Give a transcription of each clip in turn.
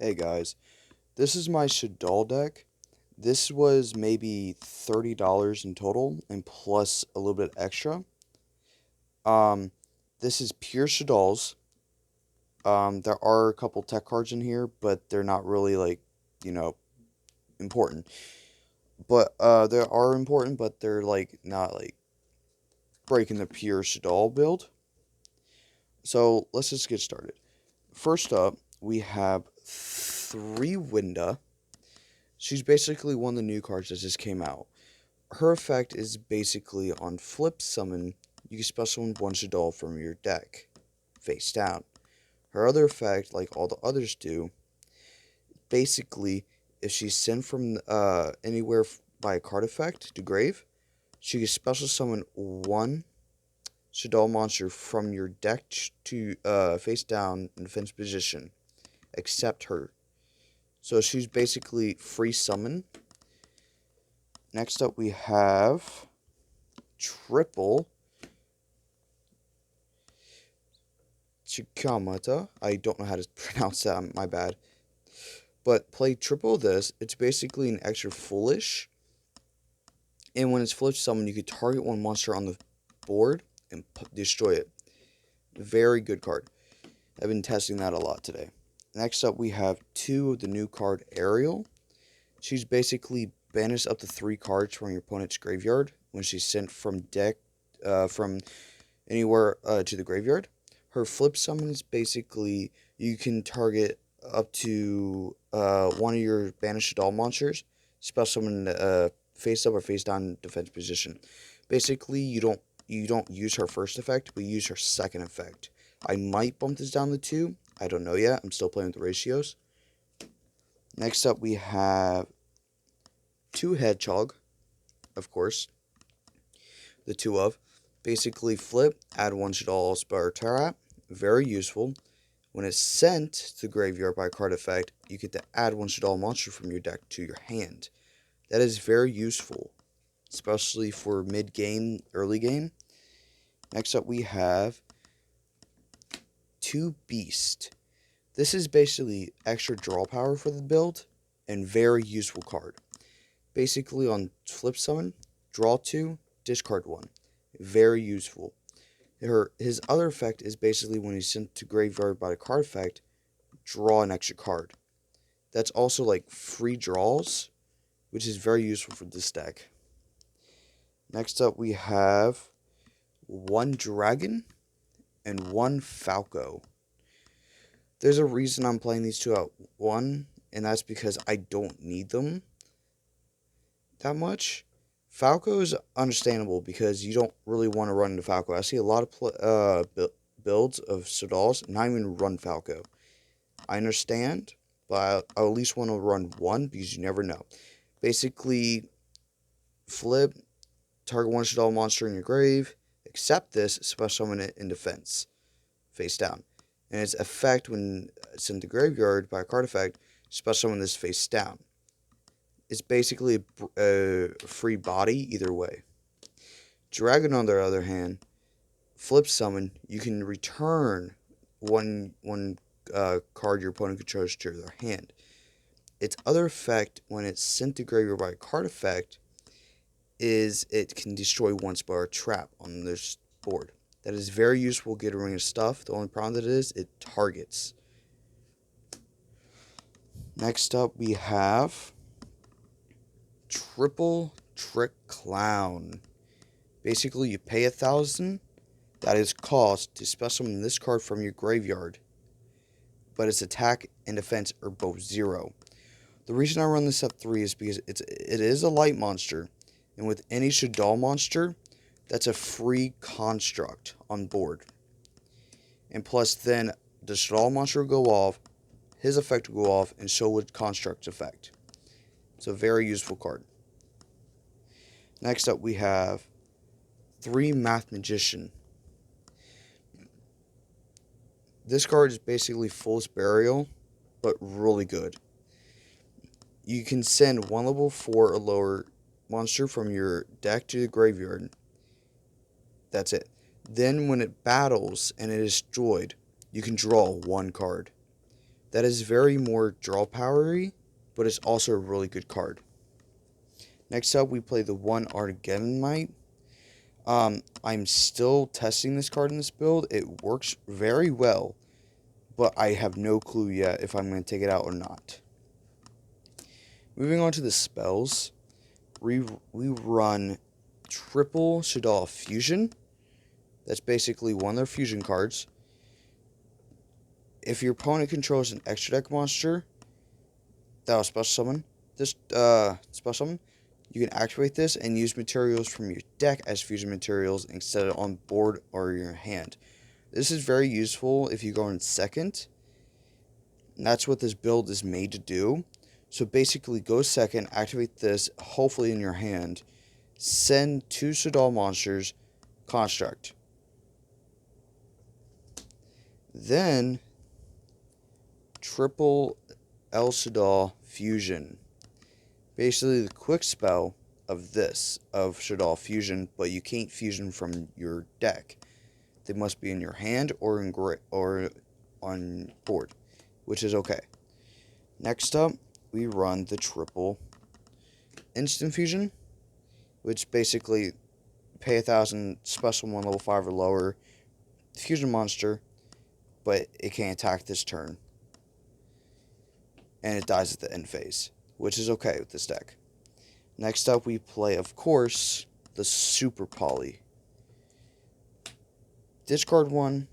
Hey guys, this is my shaddoll deck. This was maybe $30 in total and plus a little bit extra. Um, this is pure shaddolls. There are a couple tech cards in here, but they're not really you know, important. But they are important, but they're not breaking the pure shaddoll build. So let's just get started. First up, we have 3 Winda. She's basically one of the new cards that just came out. Her effect is basically on flip summon, you can special summon one shaddoll from your deck, face down. Her other effect, like all the others do, basically, if she's sent from anywhere by a card effect to grave, she can special summon one shaddoll monster from your deck to face down in defense position, except her. So she's basically free summon. Next up, we have triple Chikamata. I don't know how to pronounce that, my bad. But play triple this. It's basically an extra foolish. And when it's foolish summon, you can target one monster on the board and destroy it. Very good card. I've been testing that a lot today. Next up, we have 2 of the new card, Ariel. She's basically banished up to 3 cards from your opponent's graveyard when she's sent from from anywhere to the graveyard. Her flip summon is basically you can target up to one of your banished doll monsters, special summon face up or face down defense position. Basically, you don't use her first effect, but you use her second effect. I might bump this down to 2. I don't know yet. I'm still playing with the ratios. Next up, we have 2 Hedgehog, of course. The 2 of. Basically, flip, add 1 shaddoll spell or trap. Very useful. When it's sent to the graveyard by a card effect, you get to add 1 shaddoll monster from your deck to your hand. That is very useful, especially for mid-game, early game. Next up, we have 2 Beast. This is basically extra draw power for the build and very useful card. Basically, on flip summon, draw 2, discard 1. Very useful. His other effect is basically when he's sent to graveyard by a card effect, draw an extra card. That's also like free draws, which is very useful for this deck. Next up, we have 1 Dragon and 1 Falco. There's a reason I'm playing these 2 at 1, and that's because I don't need them that much. Falco is understandable because you don't really want to run into Falco. I see a lot of builds of Shaddolls not even run Falco. I understand, but I at least want to run 1 because you never know. Basically, flip, target 1 Shaddoll monster in your grave, accept this, special summon it in defense, face down. And its effect when sent to graveyard by a card effect, special summon this face down. It's basically a free body either way. Dragon, on the other hand, flip summon, you can return one card your opponent controls to their hand. Its other effect, when it's sent to graveyard by a card effect, is it can destroy 1 spell or trap on this board. That is very useful getting rid of stuff. The only problem that it is, it targets. Next up, we have Triple Trick Clown. Basically, you pay 1,000. That is cost to special summon this card from your graveyard, but its attack and defense are both 0. The reason I run this at 3 is because it is a light monster, and with any Shaddoll monster, that's a free construct on board. And plus, then the Shaddoll monster will go off, his effect will go off, and so would Construct's effect. It's a very useful card. Next up, we have 3 Math Magician. This card is basically Fool's Burial, but really good. You can send 1 level 4 or lower monster from your deck to the graveyard. That's it. Then when it battles and it is destroyed, you can draw 1 card. That is very more draw powery, but it's also a really good card. Next up, we play the one Armageddon Might. I'm still testing this card in this build. It works very well, but I have no clue yet if I'm going to take it out or not. Moving on to the spells, we run triple Shaddoll Fusion. That's basically one of their fusion cards. If your opponent controls an extra deck monster that will special summon this special summon, you can activate this and use materials from your deck as fusion materials instead of on board or your hand. This is very useful if you go in second. And that's what this build is made to do. So basically, go second, activate this, hopefully in your hand, send 2 Shaddoll monsters, construct. Then, triple El Shaddoll Fusion. Basically, the quick spell of Shaddoll Fusion, but you can't fusion from your deck. They must be in your hand or on board, which is okay. Next up, we run the triple instant fusion, which basically pay 1,000, special 1 level 5 or lower, fusion monster, but it can't attack this turn. And it dies at the end phase, which is okay with this deck. Next up, we play, of course, the Super Poly. Discard 1,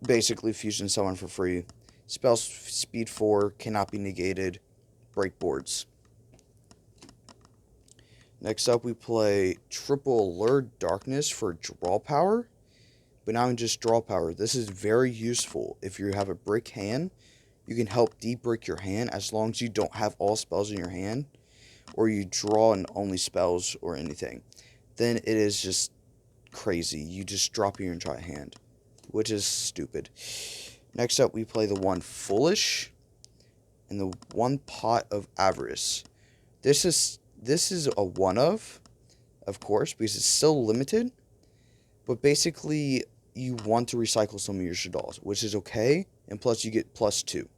basically fusion someone for free. Spell speed 4, cannot be negated, break boards. Next up, we play triple Allure Darkness for draw power, but not even just draw power. This is very useful. If you have a brick hand, you can help de-brick your hand as long as you don't have all spells in your hand, or you draw and only spells or anything. Then it is just crazy. You just drop your entire hand, which is stupid. Next up, we play the one Foolish and the one Pot of Avarice. This is a one of course, because it's still limited, but basically you want to recycle some of your Shaddolls, which is okay, and plus you get +2.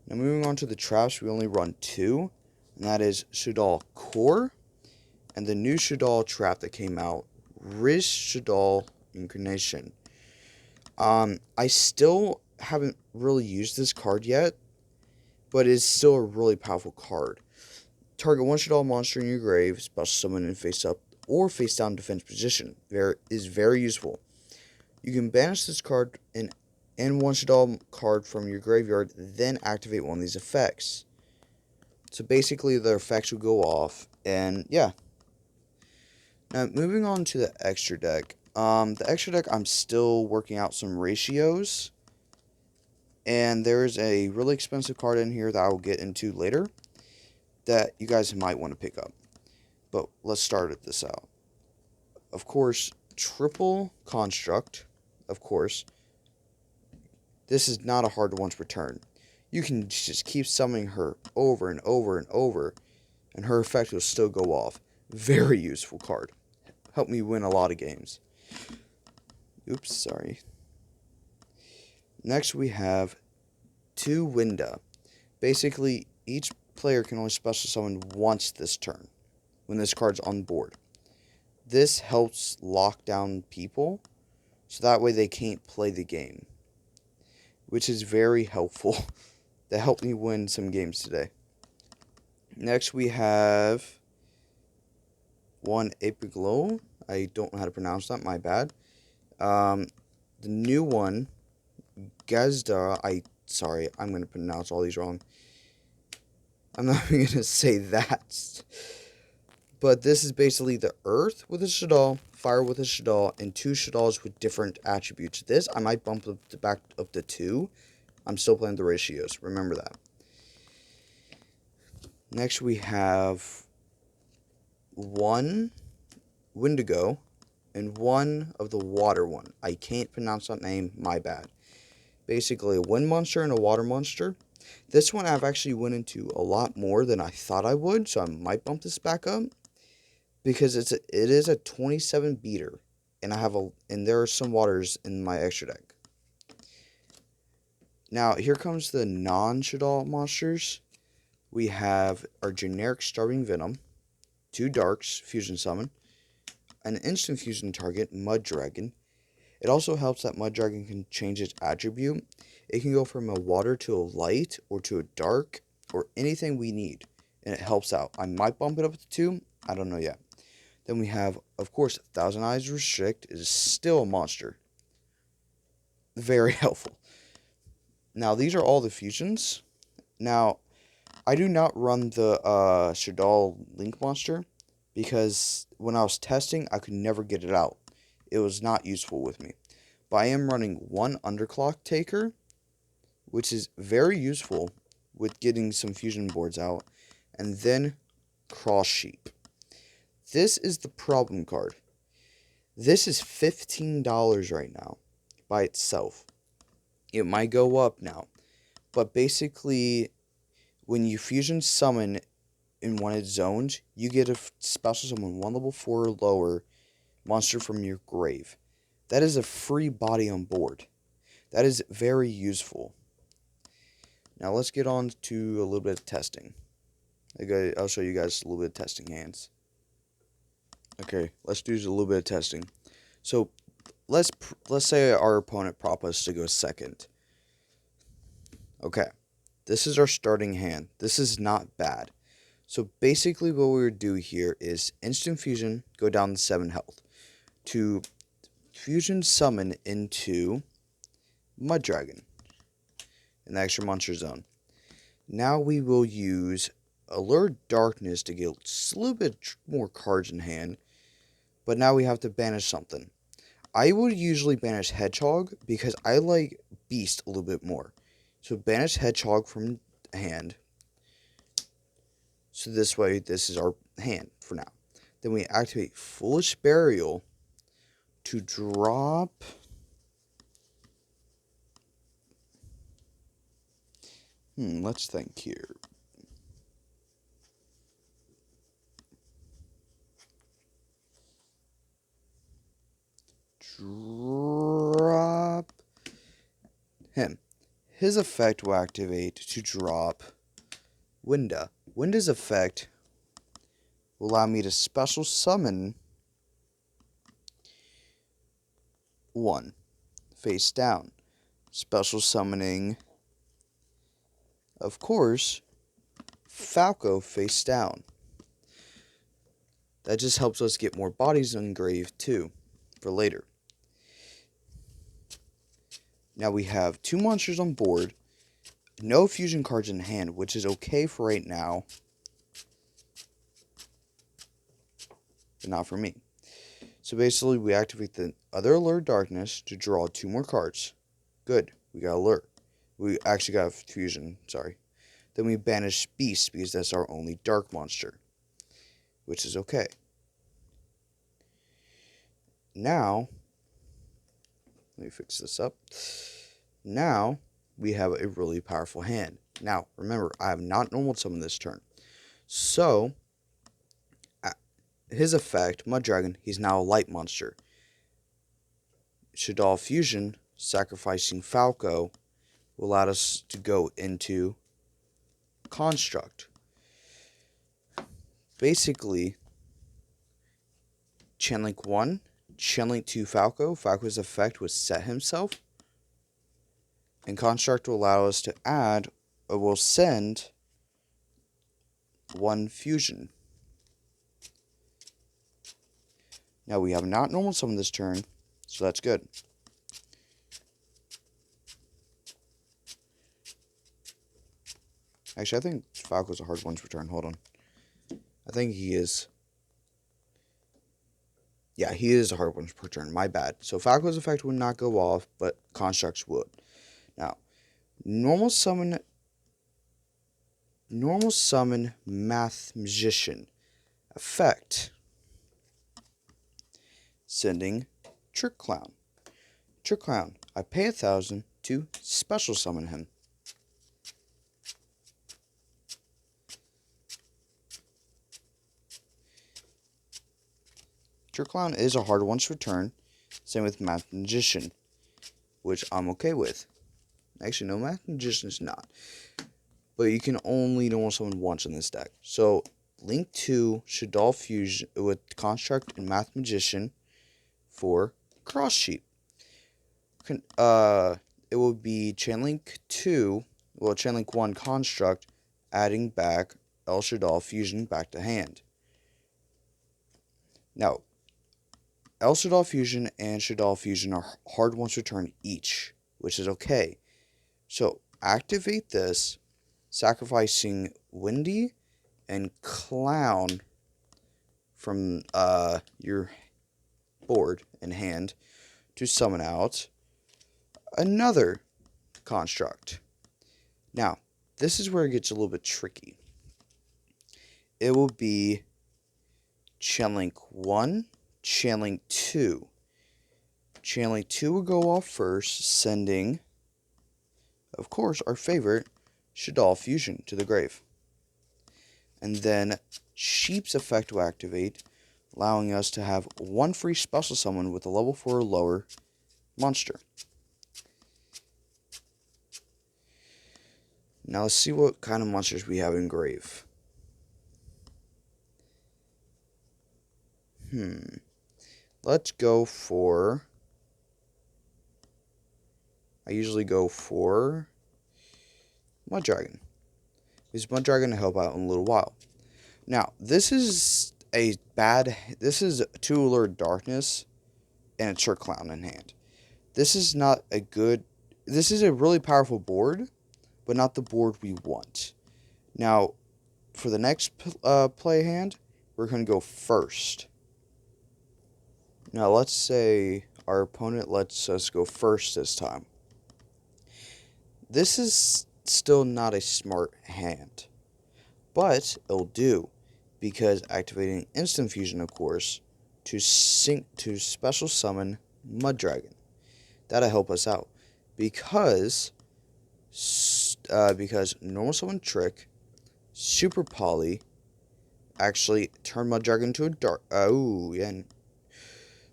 Now moving on to the traps, we only run 2, and that is Shaddoll Core, and the new Shaddoll trap that came out, Riz Shaddoll Incarnation. I still haven't really used this card yet, but it's still a really powerful card. Target 1 Shaddoll monster in your grave, special summon in face up or face down defense position. Is very useful. You can banish this card and 1 Shaddoll card from your graveyard, then activate one of these effects. So basically, the effects will go off, and yeah. Now, moving on to the extra deck. The extra deck, I'm still working out some ratios. And there's a really expensive card in here that I will get into later that you guys might want to pick up. But let's start this out. Of course, triple construct. Of course. This is not a hard to once return. You can just keep summoning her over and over and over, and her effect will still go off. Very useful card. Helped me win a lot of games. Oops, sorry. Next we have 2 Winda. Basically, each player can only special summon once this turn, when this card's on board. This helps lock down people, so that way they can't play the game, which is very helpful. That helped me win some games today. Next we have 1 Epiglow. I don't know how to pronounce that, my bad. The new one, Gazda, I'm going to pronounce all these wrong. I'm not even going to say that. But this is basically the Earth with a Shaddoll, Fire with a Shaddoll, and 2 Shaddolls with different attributes. This, I might bump it back up to 2. I'm still playing the ratios. Remember that. Next we have 1 Wendigo and 1 of the water one. I can't pronounce that name, my bad. Basically a wind monster and a water monster. This one I've actually went into a lot more than I thought I would, so I might bump this back up because it is a 27 beater, and there are some waters in my extra deck. Now, here comes the non-shaddoll monsters. We have our generic Starving Venom, 2 Darks, Fusion Summon, an instant fusion target, Mud Dragon. It also helps that Mud Dragon can change its attribute. It can go from a water to a light, or to a dark, or anything we need. And it helps out. I might bump it up to 2, I don't know yet. Then we have, of course, Thousand Eyes Restrict. It is still a monster. Very helpful. Now, these are all the fusions. Now, I do not run the shaddoll Link monster because when I was testing, I could never get it out. It was not useful with me. But I am running 1 Underclock Taker, which is very useful with getting some fusion boards out, and then Cross Sheep. This is the problem card. This is $15 right now by itself. It might go up now, but basically, when you fusion summon in one of its zones, you get a special summon 1 level 4 or lower monster from your grave. That is a free body on board. That is very useful. Now let's get on to a little bit of testing. I'll show you guys a little bit of testing hands. Okay, let's do a little bit of testing. So let's say our opponent prop us to go second. Okay, this is our starting hand. This is not bad. So basically what we would do here is instant fusion, go down to 7 health. To fusion summon into Mud Dragon in the extra monster zone. Now we will use Allure Darkness to get a little bit more cards in hand. But now we have to banish something. I would usually banish Hedgehog because I like Beast a little bit more. So banish Hedgehog from hand. So this way, this is our hand for now. Then we activate Foolish Burial to drop... let's think here. Drop him. His effect will activate to drop Winda. Winda's effect will allow me to special summon 1 face down. Special summoning, of course, Falco face down. That just helps us get more bodies engraved too for later. Now we have 2 monsters on board, no fusion cards in hand, which is okay for right now, but not for me. So basically, we activate the other Allure Darkness to draw 2 more cards. Good, we got Allure. We actually got Fusion, sorry. Then we banish Beast because that's our only dark monster, which is okay. Now, let me fix this up. Now, we have a really powerful hand. Now, remember, I have not normal summoned this turn. So, his effect, Mud Dragon, he's now a light monster. Shaddoll Fusion, sacrificing Falco, will allow us to go into Construct. Basically, Chainlink 1, Chainlink 2 Falco. Falco's effect was set himself. And Construct will allow us to add, or will send 1 fusion. Now we have not normal summoned this turn, so that's good. Actually, I think Falco's a hard one to return. Hold on. I think he is. Yeah, he is a hard one per turn. My bad. So Falco's effect would not go off, but Constructs would. Now, normal summon Math Magician effect. Sending Trick Clown. Trick Clown. I pay 1,000 to special summon him. Trick Clown is a hard one to return. Same with Math Magician, which I'm okay with. Actually, no, Math Magician is not. But you can only normal summon once in this deck. So, link to Shaddoll Fusion with Construct and Math Magician for Cross Sheep. It will be Chainlink 2, well, Chainlink 1 Construct, adding back El Shaddoll Fusion back to hand. Now, El Shaddoll Fusion and Shaddoll Fusion are hard ones to return each, which is okay. So, activate this, sacrificing Windy and Clown from your board and hand to summon out another construct. Now, this is where it gets a little bit tricky. It will be Chainlink 1, Chainlink 2. Chainlink 2 will go off first, sending, of course, our favorite, Shaddoll Fusion to the grave. And then Sheep's effect will activate, allowing us to have one free special summon with a level 4 or lower monster. Now let's see what kind of monsters we have in grave. Let's go for... I usually go for Mud Dragon. Because Mud Dragon to help out in a little while. Now, this is two Alert Darkness and a Trick Clown in hand. This is not a good... This is a really powerful board, but not the board we want. Now, for the next play hand, we're going to go first. Now, let's say our opponent lets us go first this time. This is still not a smart hand, but it'll do, because activating Instant Fusion, of course, to special summon Mud Dragon. That'll help us out, because normal summon Trick, Super Poly, actually turn Mud Dragon into a dark... Oh, yeah.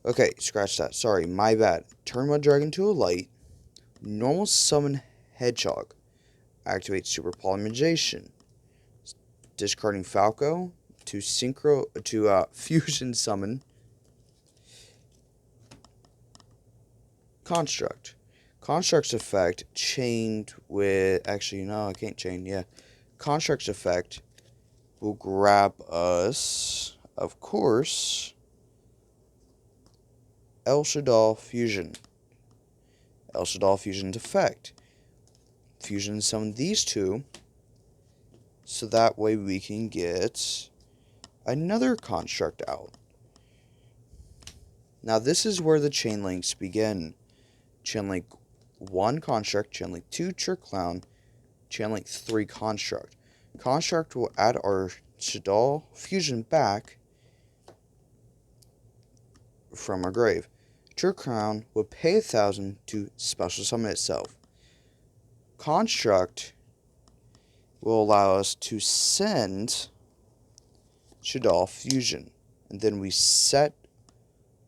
Okay, scratch that. Sorry, my bad. Turn Mud Dragon to a light. Normal summon Hedgehog. Activate Super Polymization. Discarding Falco to fusion summon Construct. Construct's effect chained with... Actually, no, I can't chain. Yeah. Construct's effect will grab us, of course, El Shaddoll Fusion. El Shaddoll Fusion's effect. Fusion summon these two, so that way we can get another construct out. Now this is where the chain links begin. Chainlink 1 construct, Chainlink 2 Trick Clown, Chainlink 3 construct. Construct will add our Shaddoll Fusion back from our grave. Trick Clown will pay 1,000 to special summon itself. Construct will allow us to send Shaddoll Fusion, and then we set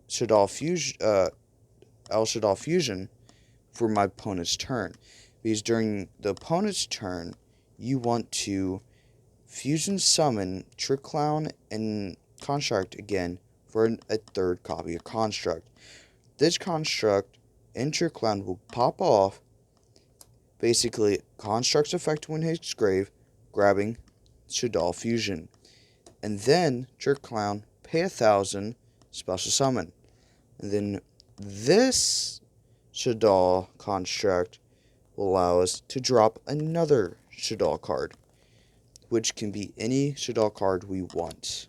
Shaddoll Fusion, El Shaddoll Fusion for my opponent's turn, because during the opponent's turn, you want to fusion summon Trick Clown and Construct again for a third copy of Construct. This Construct and Trick Clown will pop off. Basically, Construct's effect when hits grave, grabbing Shaddoll Fusion. And then Trick Clown, pay 1,000, special summon. And then this Shaddoll construct will allow us to drop another Shaddoll card, which can be any Shaddoll card we want.